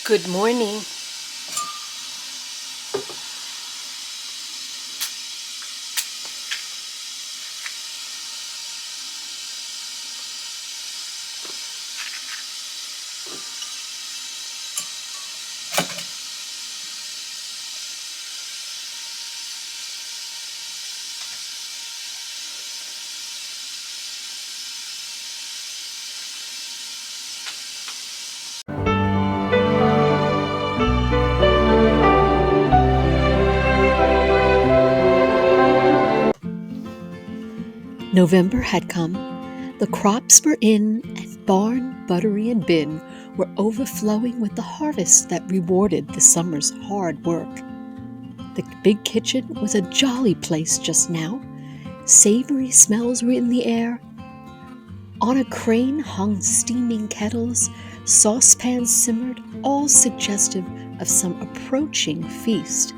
Good morning. November had come. The crops were in, and barn, buttery, and bin were overflowing with the harvest that rewarded the summer's hard work. The big kitchen was a jolly place just now. Savory smells were in the air. On a crane hung steaming kettles, saucepans simmered, all suggestive of some approaching feast.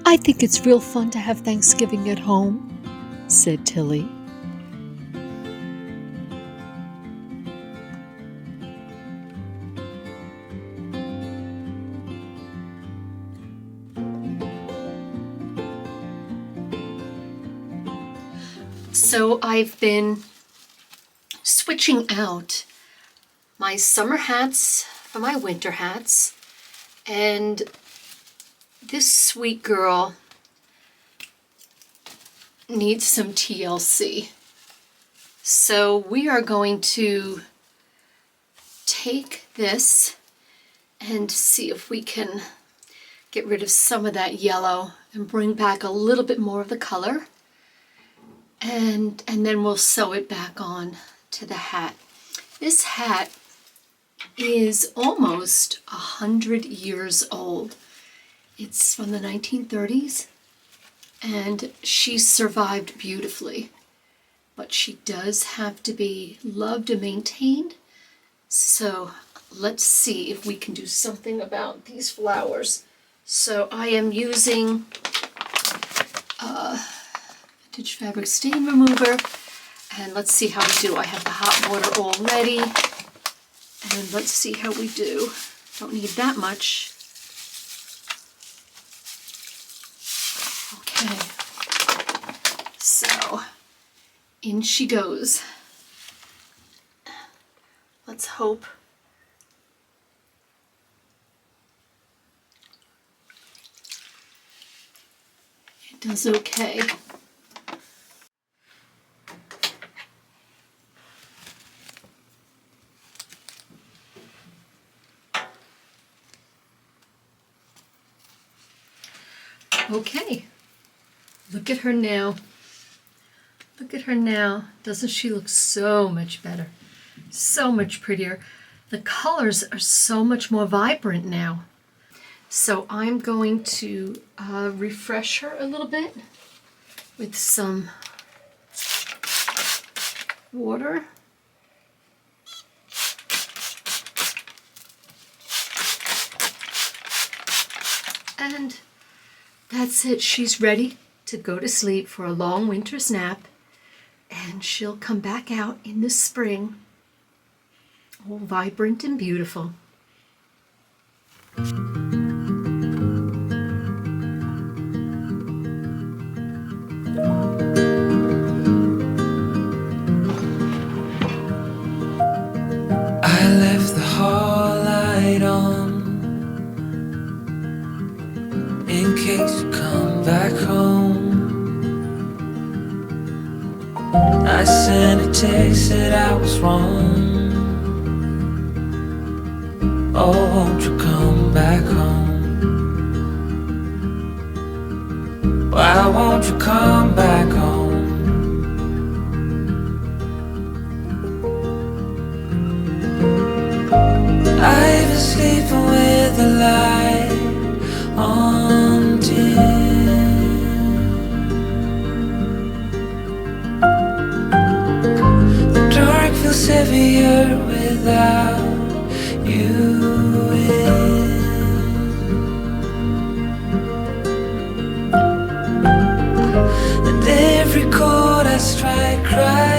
"I think it's real fun to have Thanksgiving at home," said Tilly. So I've been switching out my summer hats for my winter hats, and this sweet girl needs some TLC. So we are going to take this and see if we can get rid of some of that yellow and bring back a little bit more of the color. And then we'll sew it back on to the hat. This hat is almost 100 years old. It's from the 1930s, and she's survived beautifully. But she does have to be loved and maintained. So let's see if we can do something about these flowers. So I am using vintage fabric stain remover, and let's see how we do. I have the hot water all ready, and let's see how we do. Don't need that much. Okay, so in she goes. Let's hope it does okay. Okay, look at her now. Look at her now. Doesn't she look so much better? So much prettier. The colors are so much more vibrant now. So I'm going to refresh her a little bit with some water. And that's it. She's ready to go to sleep for a long winter's nap, and she'll come back out in the spring, all vibrant and beautiful. I left the hall light on in case you come back home. I sent a text that I was wrong. Oh, won't you come back home? Why won't you come back home? I've been sleeping with the light on dim. The dark feels heavier without you in. And every chord I strike cries